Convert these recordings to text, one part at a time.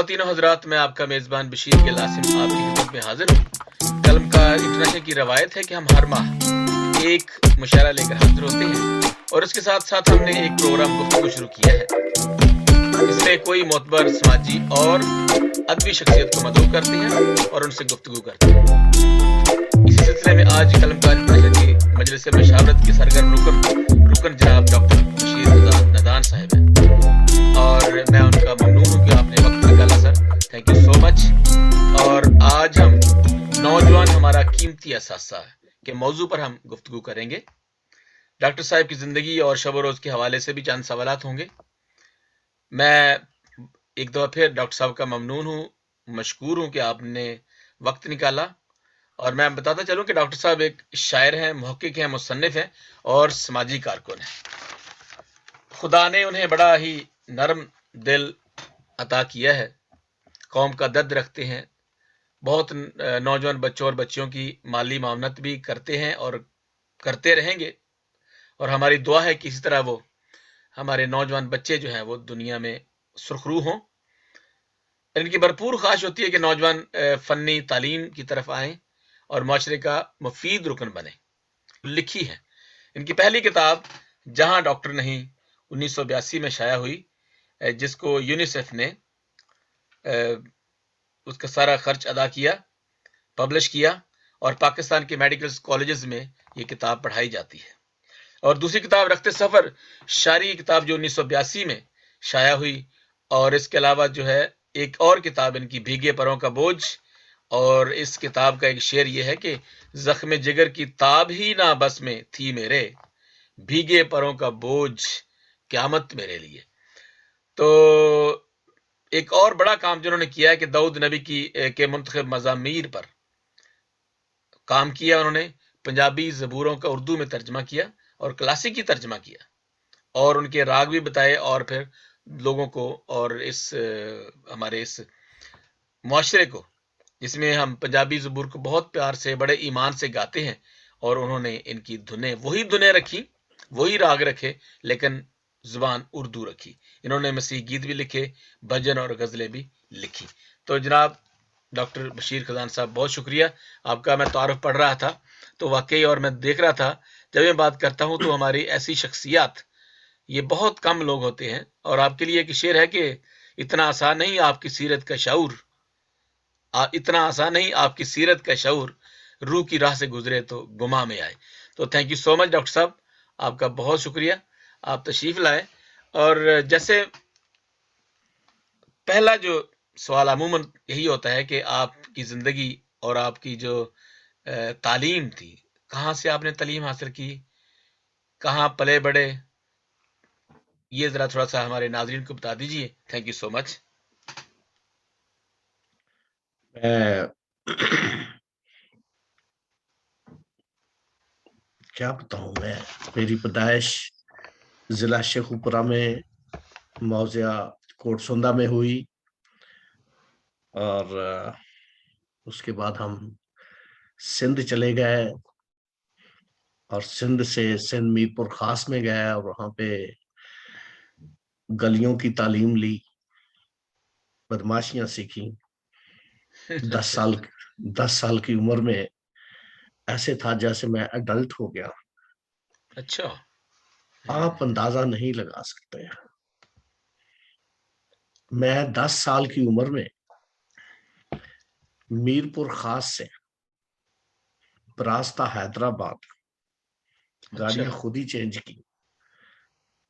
तीनों हजरात, मैं आपका मेज़बान बशीर के लासिम आपकी खिदमत में हाजिर हूँ। कलमकार इंटरनेशनल की रवायत है कि हम हर माह एक मुशायरा लेकर हाजिर होते हैं और इसके साथ साथ हमने एक प्रोग्राम गुफ्तगू शुरू किया है। इसमें कोई मोतबर समाजी और अदबी शख्सियत को मदऊ करते हैं और उनसे गुफ्तगू करते हैं। इसी सिलसिले में आज कलमकार इंटरनेशनल की मजलिस मशावरत के सरगर्म रुकन जनाब डॉक्टर बशीर नदान साहब हैं और मैं उनका ममनून हूँ कि आपने वक्त निकाला sir. Thank you so much. और आज हम नौजवान हमारा कीमती असासा के मौजू पर हम गुफ्तगू करेंगे। डॉक्टर साहब की जिंदगी और शब रोज के हवाले से भी चंद सवालात होंगे। मैं एक दफा फिर डॉक्टर साहब का ममनून हूँ, मशकूर हूँ कि आपने वक्त निकाला। और मैं बताता चलूँ कि डॉक्टर साहब एक शायर हैं, मुहक्किक हैं, मुसन्निफ हैं और समाजी कारकुन हैं। खुदा ने उन्हें बड़ा ही नरम दिल अता किया है, कौम का दर्द रखते हैं, बहुत नौजवान बच्चों और बच्चियों की माली मामनत भी करते हैं और करते रहेंगे। और हमारी दुआ है कि इसी तरह वो हमारे नौजवान बच्चे जो हैं वो दुनिया में सुरखरू हों। इनकी भरपूर ख्वाहिश होती है कि नौजवान फन्नी तालीम की तरफ आएं और माशरे का मुफीद रुकन बने। लिखी है इनकी पहली किताब जहां डॉक्टर नहीं 1982 में शाया हुई, जिसको यूनिसेफ ने उसका सारा खर्च अदा किया, पब्लिश किया और पाकिस्तान के मेडिकल कॉलेजेस में ये किताब पढ़ाई जाती है। और दूसरी किताब रखते सफर शायरी किताब जो 1982 में शाया हुई। और इसके अलावा जो है एक और किताब इनकी भीगे परों का बोझ। और इस किताब का एक शेर ये है कि जख्म जिगर की ताब ही ना बस में थी मेरे, भीगे परों का बोझ क़यामत मेरे लिए। तो एक और बड़ा काम जिन्होंने किया है कि दाऊद नबी के मुंतखब मज़ामीर पर काम किया। उन्होंने पंजाबी ज़बूरों का उर्दू में तर्जमा किया और क्लासिकी तर्जमा किया और उनके राग भी बताए और फिर लोगों को और इस हमारे इस मुआशरे को, जिसमें हम पंजाबी ज़बूर को बहुत प्यार से बड़े ईमान से गाते हैं, और उन्होंने इनकी धुनें वही धुनें रखी, वही राग रखे, लेकिन जुबान उर्दू रखी। इन्होंने मसीह गीत भी लिखे, भजन और गज़लें भी लिखी। तो जनाब डॉक्टर बशीर खजान साहब, बहुत शुक्रिया आपका। मैं तारुफ पढ़ रहा था तो वाकई, और मैं देख रहा था जब मैं बात करता हूं तो हमारी ऐसी शख्सियात ये बहुत कम लोग होते हैं। और आपके लिए एक शेर है कि इतना आसान नहीं आपकी सीरत का शऊर, इतना आसान नहीं आपकी सीरत का शऊर, रूह की राह से गुजरे तो गुमा में आए। तो thank you so much doctor साहब, आपका बहुत शुक्रिया, आप तशरीफ लाए। और जैसे पहला जो सवाल अमूमन यही होता है कि आपकी जिंदगी और आपकी जो तालीम थी, कहाँ से आपने तालीम हासिल की, कहाँ पले बड़े, ये जरा थोड़ा सा हमारे नाज़रीन को बता दीजिए। Thank you so much. क्या बताऊं मैं, मेरी पैदाइश जिला शेखुपुरा में मौजिया कोटसुंदा में हुई और उसके बाद हम सिंध चले गए और सिंध से सिंध मीरपुर खास में गए और वहां पे गलियों की तालीम ली, बदमाशियां सीखी। 10 साल की उम्र में ऐसे था जैसे मैं अडल्ट हो गया। अच्छा। आप अंदाजा नहीं लगा सकते। मैं 10 साल की उम्र में मीरपुर खास से रास्ता हैदराबाद अच्छा गाड़ियां खुद ही चेंज की।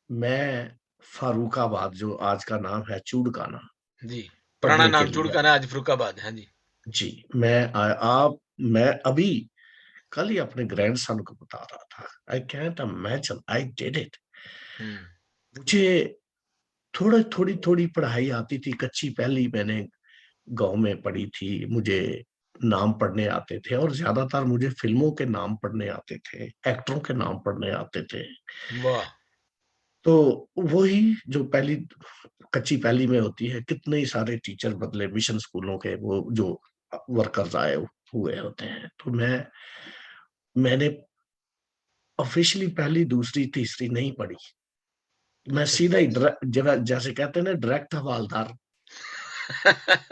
मैं फारूकाबाद, जो आज का नाम है चूड़काना, जी, पुराना पढ़ने के नाम लिए चुड़काना, आज फरुखाबाद है। हाँ जी। जी। मैं अभी कल ही अपने ग्रैंड सन को बता रहा था, I can't imagine I did it. मुझे थोड़ी थोड़ी पढ़ाई आती थी, कच्ची पहली मैंने गांव में पढ़ी थी। मुझे नाम पढ़ने आते थे और ज्यादातर मुझे फिल्मों के नाम पढ़ने आते थे, एक्टरों के नाम पढ़ने आते थे। वाह। तो वही जो पहली कच्ची पहली में होती है, कितने ही सारे टीचर बदले, मिशन स्कूलों के वो जो वर्कर्स आए हुए होते हैं। तो मैंने ऑफिशियली पहली दूसरी तीसरी नहीं पढ़ी। मैं अच्छा सीधा ही जैसे कहते हैं ना, डायरेक्ट हवालदार।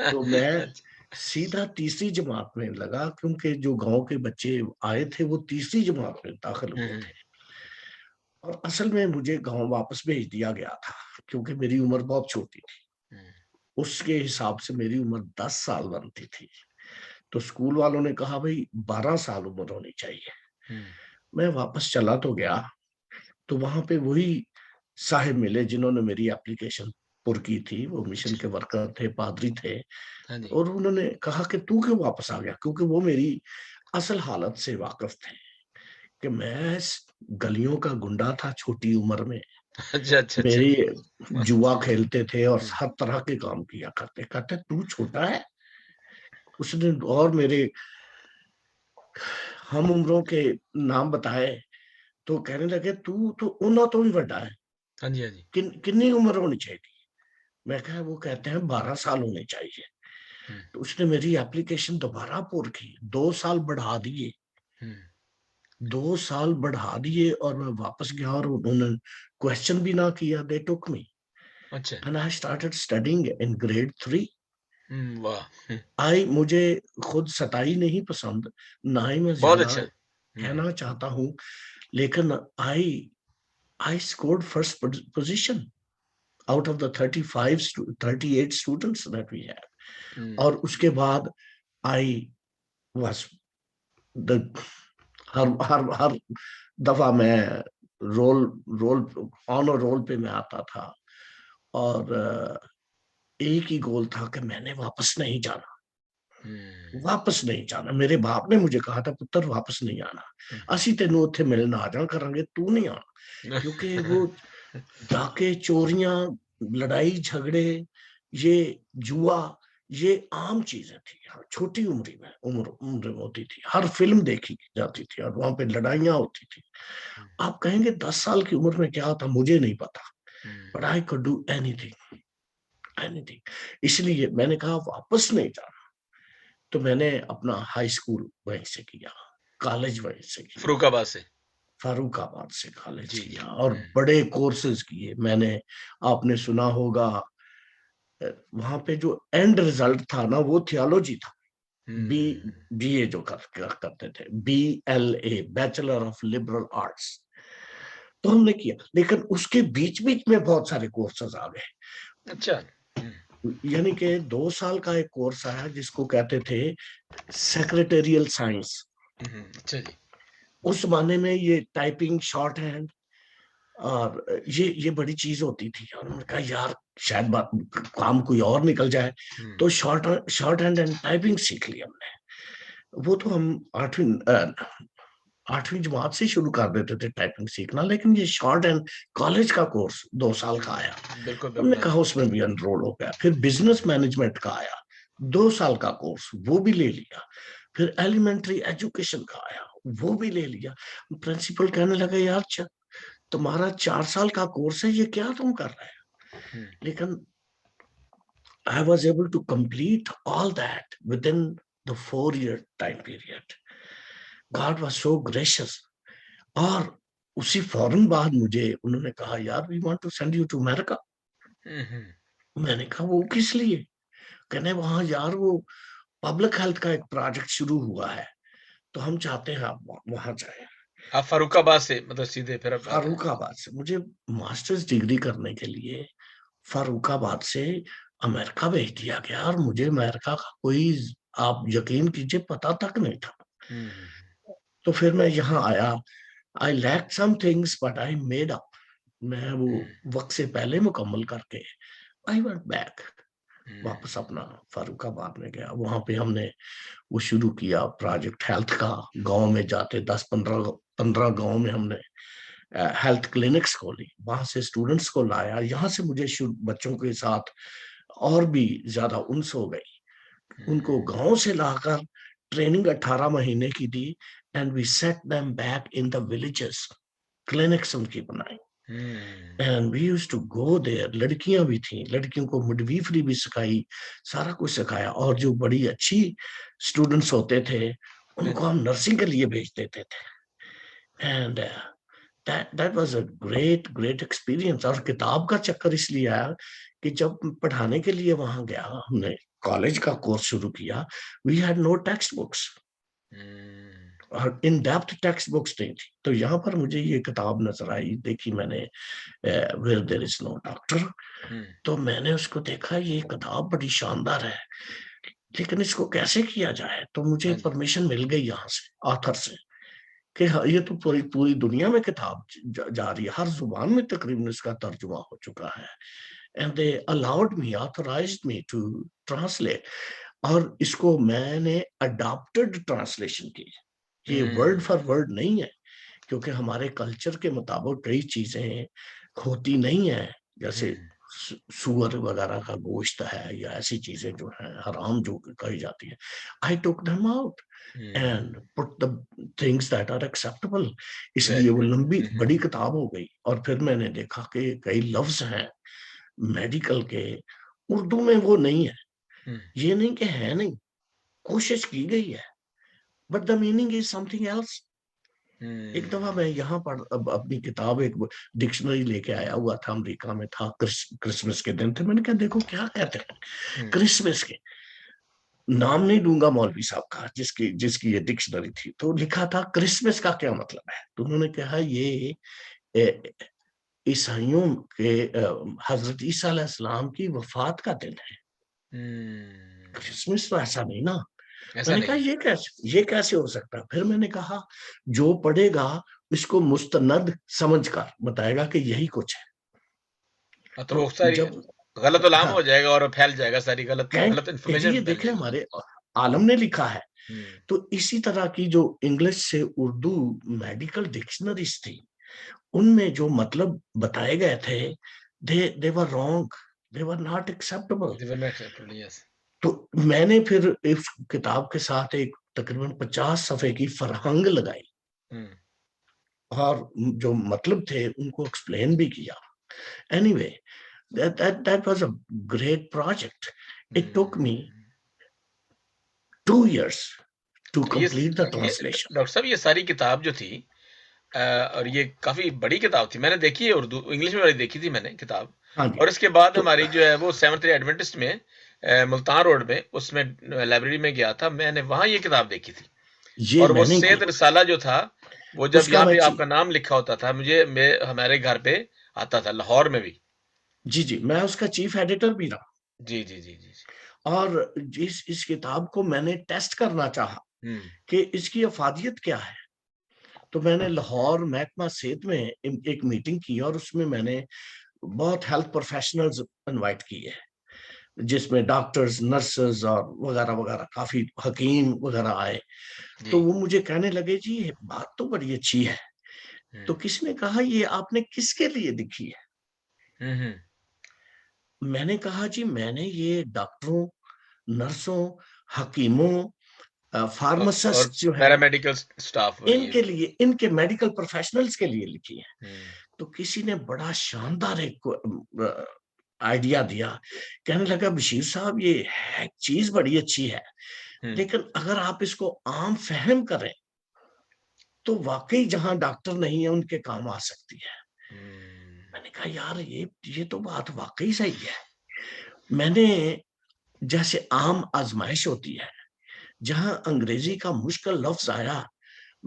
तो मैं अच्छा। सीधा तीसरी जमात में लगा, क्योंकि जो गांव के बच्चे आए थे वो तीसरी जमात में दाखिल हुँ, हुए हुँ, थे। और असल में मुझे गांव वापस भेज दिया गया था, क्योंकि मेरी उम्र बहुत छोटी थी। हुँ, उसके हिसाब से मेरी उम्र 10 साल बनती थी। तो स्कूल वालों ने कहा भाई 12 साल उम्र होनी चाहिए। हुँ, मैं वापस चला तो गया, तो वहां पे वही साहिब मिले जिन्होंने मेरी एप्लीकेशन पुर की थी। वो मिशन अच्छा, के वर्कर थे, पादरी थे। हाँ जी। और उन्होंने कहा कि तू क्यों वापस आ गया, क्योंकि वो मेरी असल हालत से वाकिफ थे कि मैं गलियों का गुंडा था छोटी उम्र में। अच्छा, अच्छा, अच्छा। मेरी जुआ खेलते थे और हुँ, हर तरह के काम किया करते। कहते तू छोटा है। उसने और मेरे हम उम्रों के नाम बताए, तो कहने लगे तू तो उन्हों तो भी बड़ा है। हाँ जी, हाँ जी। कितनी उम्र होनी चाहिए? मैं कहा वो कहते हैं 12 साल होने चाहिए। हुँ, तो उसने मेरी एप्लीकेशन दोबारा पुर की, 2 साल बढ़ा दिए। हुँ, 2 साल बढ़ा दिए और मैं वापस गया और उन्होंने क्वेश्चन भी ना किया। दे टुक मी अच्छा। And I started studying in grade 3। हुँ, वाह! हुँ, आई मुझे खुद सताई नहीं पसंद, ना ही मैं बहुत ज्यादा अच्छा। हुँ, हुँ, कहना चाहता हूँ, लेकिन I I scored first position out of the 38 students that we had. हुँ, और उसके बाद आई वाज द हर दफा मैं रोल रोल ऑनर रोल पे मैं आता था। और एक ही गोल था कि मैंने वापस नहीं जाना। हुँ, वापस नहीं जाना। मेरे बाप ने मुझे कहा था पुत्र वापस नहीं आना, हुँ। ਅਸੀਂ ਤੈਨੂੰ ਉੱਥੇ ਮਿਲਣ ਆ ਜਾ ਕਰਾਂਗੇ, ਤੂੰ नहीं आना। क्योंकि वो डाके, चोरियां, लड़ाई झगड़े, ये जुआ, ये आम चीजें थी। हाँ, छोटी उम्र में उम्र में होती थी, हर फिल्म देखी जाती थी और वहां पे लड़ाइयां होती थी। हुँ, आप कहेंगे 10 साल की उम्र में क्या होता, मुझे नहीं पता। हुँ, but I could do anything, anything. इसलिए मैंने कहा वापस नहीं जाना। तो मैंने अपना हाई स्कूल वहीं से किया, कॉलेज वहीं से किया, फ़र्रुखाबाद से। फारूकाबाद से कॉलेज जी, जी। किया और हुँ, बड़े कोर्सेज किए मैंने। आपने सुना होगा वहां पे जो एंड रिजल्ट था ना वो थियोलॉजी था। बी हुँ, बीए जो करते थे, BLA, bachelor of liberal arts. तो हमने किया, लेकिन उसके बीच बीच में बहुत सारे कोर्सेज आ अच्छा। हुँ, गए। यानी कि 2 साल का एक कोर्स आया जिसको कहते थे सेक्रेटेरियल साइंस। हुँ, हुँ, अच्छा जी। उस जमाने में ये टाइपिंग, शॉर्ट हैंड और ये बड़ी चीज होती थी। और उन्होंने कहा यार शायद बात काम कोई और निकल जाए। हुँ, तो short short hand and typing सीख ली हमने। वो तो हम 8वीं जमात से शुरू कर देते थे टाइपिंग सीखना, लेकिन ये शॉर्ट एंड कॉलेज का कोर्स 2 साल का आया। बिल्कुल, बिल्कुल, हमने हाँ कहा जी। उसमें भी एनरोल हो गया। फिर बिजनेस मैनेजमेंट का आया, 2 साल का कोर्स, वो भी ले लिया। फिर एलिमेंट्री एजुकेशन का आया, वो भी ले लिया। प्रिंसिपल कहने लगे यार तुम्हारा 4 साल का कोर्स है, ये क्या तुम कर रहे हैं? हुँ, लेकिन I was able to complete all that within the 4 year time period. God was so gracious. और उसी फौरन बाद मुझे उन्होंने कहा यार we want to send you to America. हुँ, हुँ, मैंने कहा वो किस लिए? कहने वहां यार वो पब्लिक हेल्थ का एक प्रोजेक्ट शुरू हुआ है, तो हम चाहते हैं आप वहां जाए। आप फ़र्रुखाबाद से मतलब सीधे फिर अब आ गए। फारूकाबाद से मुझे मास्टर्स डिग्री करने के लिए फारूकाबाद से अमेरिका भेज दिया गया। और मुझे अमेरिका का कोई, आप यकीन कीजिए, पता तक नहीं था। हुँ, हुँ, तो फिर मैं यहाँ आया। I lack some things but I made up. मैं वो हुँ, वक्त से पहले मुकम्मल करके आई वेंट बैक, हुँ, वापस अपना फारूकाबाद में गया। वहां पे हमने वो शुरू किया प्रोजेक्ट हेल्थ का। गांव में जाते 10-15 गांव में हमने हेल्थ क्लिनिक्स खोली, वहां से स्टूडेंट्स को लाया। यहाँ से मुझे बच्चों के साथ और भी ज्यादा उनस हो गई। उनको हुँ, गांव से लाकर ट्रेनिंग 18 महीने की दी and we set them back in the villages. Clinics उनकी बनाई हुँ, and we used to go there. लड़कियां भी थी, लड़कियों को मिडवीफरी भी सिखाई, सारा कुछ सिखाया। और जो बड़ी अच्छी स्टूडेंट्स होते थे हाँ उनको जी। हम नर्सिंग के लिए भेज देते थे। And that was a great experience. और किताब का चक्कर इसलिए आया कि जब पढ़ाने के लिए वहां गया, हमने कॉलेज का कोर्स शुरू किया, we had no text books और इन डेप्थ टेक्स्ट बुक्स नहीं थी। तो यहाँ पर मुझे ये किताब नजर आई, देखी मैंने, where there is no doctor. तो मैंने उसको देखा, ये किताब बड़ी शानदार है, लेकिन इसको कैसे किया जाए। तो मुझे परमिशन मिल गई यहाँ से, ऑथर से, कि ये तो पूरी पूरी दुनिया में किताब जा रही है, हर जुबान में तकरीबन इसका तर्जुमा हो चुका है। And they allowed me, authorised me to translate. और इसको मैंने अडॉप्टेड ट्रांसलेशन की, ये वर्ड फॉर वर्ड नहीं है, क्योंकि हमारे कल्चर के मुताबिक कई चीजें होती नहीं है, जैसे सुअर वगैरह का गोश्त है या ऐसी चीजें जो है हराम जो कही जाती है। I took them out and put the things that are acceptable. इसलिए वो लंबी बड़ी किताब हो गई। और फिर मैंने देखा कि कई लफ्ज हैं मेडिकल के, उर्दू में वो नहीं है। ये नहीं कि है नहीं, कोशिश की गई है, but the meaning is something else. एक दफा मैं यहाँ पर अपनी किताब, एक डिक्शनरी लेके आया हुआ था, अमेरिका में था, क्रिसमस के दिन थे। मैंने कहा देखो क्या कहते हैं क्रिसमस के, नाम नहीं दूंगा मौलवी साहब का जिसकी ये डिक्शनरी थी। तो लिखा था क्रिसमस का क्या मतलब है। तो उन्होंने कहा ये ईसाइयों के हजरत ईसा अलैहिस्सलाम की वफात का दिन है। क्रिसमस तो ऐसा नहीं ना। मैंने कहा ये कैसे हो सकता है। फिर मैंने कहा जो पढ़ेगा इसको मुस्तनद समझकर बताएगा कि यही कुछ है। तो वो सारी गलत उलाम हो जाएगा और फैल जाएगा सारी गलत इन्फॉर्मेशन। ये देखें हमारे आलम ने लिखा है। तो इसी तरह की जो इंग्लिश से उर्दू मेडिकल डिक्शनरीज थी, उनमें जो मतलब बताए गए थे, they were wrong, they were not acceptable. Yes. तो मैंने फिर इस किताब के साथ एक तकरीबन 50 सफ़े की फरहंग लगाई और जो मतलब थे उनको एक्सप्लेन भी किया। Anyway, that was a great project. It took me 2 years to complete the translation. Doctor साहब, ये सारी किताब जो थी और ये काफी बड़ी किताब थी, मैंने देखी है, उर्दू इंग्लिश में वाली देखी थी मैंने किताब। और इसके बाद हमारी जो है वो सेवंथ डे एडवेंटिस्ट में मुल्तान रोड में, उसमें लाइब्रेरी में गया था, मैंने वहां ये किताब देखी थी। और वो सेहत रिसाला जो था, वो जब यहाँ पे आपका नाम लिखा होता था, हमारे घर पे आता था, लाहौर में भी। जी, मैं उसका चीफ एडिटर भी रहा। जी। और इस किताब को मैंने टेस्ट करना चाहा कि इसकी अफादियत क्या है। तो मैंने लाहौर महकमा सेहत में एक मीटिंग की और उसमें मैंने बहुत हेल्थ प्रोफेशनल्स इनवाइट किए, जिसमें डॉक्टर्स, नर्सेज और वगैरह वगैरह, काफी हकीम वगैरह आए। तो वो मुझे कहने लगे जी ये बात तो बड़ी अच्छी है। तो किसने कहा ये आपने किसके लिए लिखी है? मैंने कहा जी मैंने ये डॉक्टरों, नर्सों, हकीमों, फार्मासिस्ट जो है, पैरामेडिकल स्टाफ, इनके लिए, इनके मेडिकल प्रोफेशनल्स के लिए लिखी है। तो किसी ने बड़ा शानदार एक आइडिया दिया, कहने लगा बशीर साहब ये है चीज बड़ी अच्छी है, लेकिन अगर आप इसको आम फहम करें तो वाकई जहां डॉक्टर नहीं है उनके काम आ सकती है। मैंने कहा यार ये तो बात वाकई सही है। मैंने, जैसे आम आजमाइश होती है, जहां अंग्रेजी का मुश्किल लफ्ज आया,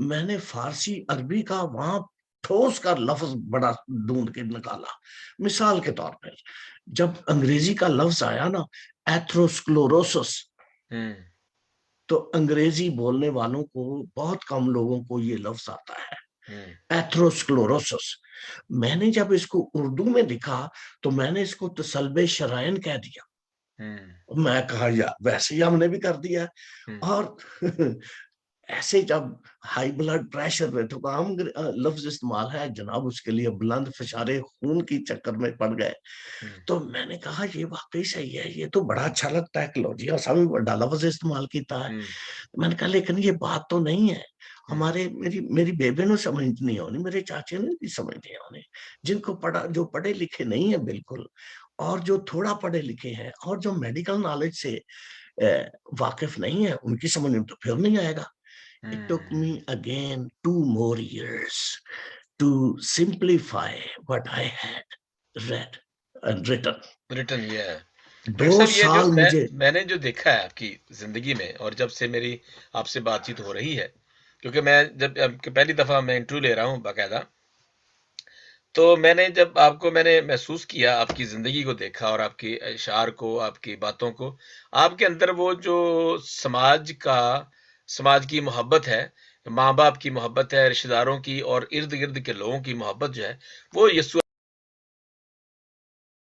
मैंने फारसी अरबी का वहां ठोस कर लफ्ज बड़ा ढूंढ के निकाला। मिसाल के तौर पर जब अंग्रेजी का लफ्ज आया ना, एथरोस्क्लेरोसिस, तो अंग्रेजी बोलने वालों को, बहुत कम लोगों को ये लफ्ज आता है, एथरोस्क्लेरोसिस। मैंने जब इसको उर्दू में लिखा तो मैंने इसको तसल्बे शरायन कह दिया। मैं कहा यार वैसे ही हमने भी कर दिया। और ऐसे जब हाई ब्लड प्रेशर में, तो आम लफ्ज इस्तेमाल है जनाब, उसके लिए बुलंद फशारे खून की चक्कर में पड़ गए। तो मैंने कहा ये वाकई सही है, ये तो बड़ा अच्छा लगता है, क्लोजी और भी बड़ा लफ्ज इस्तेमाल किया है। मैंने कहा लेकिन ये बात तो नहीं है। हमारे मेरी बेबे ने समझ नहीं होनी, मेरे चाचे ने भी समझ नहीं होनी, जिनको जो पढ़े लिखे नहीं है बिल्कुल, और जो थोड़ा पढ़े लिखे हैं और जो मेडिकल नॉलेज से वाकिफ नहीं है, उनकी समझ में तो फिर नहीं आएगा। It took me again 2 more years to simplify what I had read and written. Return ये है। डॉक्टर 2 साहब ये जो साल मुझे मैंने जो देखा है आपकी जिंदगी में, और जब से मेरी आपसे बातचीत हो रही है, क्योंकि मैं जब पहली दफा मैं इंटरव्यू ले रहा हूँ बाकायदा, तो मैंने जब आपको मैंने महसूस किया, आपकी जिंदगी को देखा और आपके इशार को, आपकी बातों को, आपके अंदर वो जो समाज की मोहब्बत है, माँ बाप की मोहब्बत है, रिश्तेदारों की और इर्द गिर्द के लोगों की मोहब्बत जो है, वो यीशु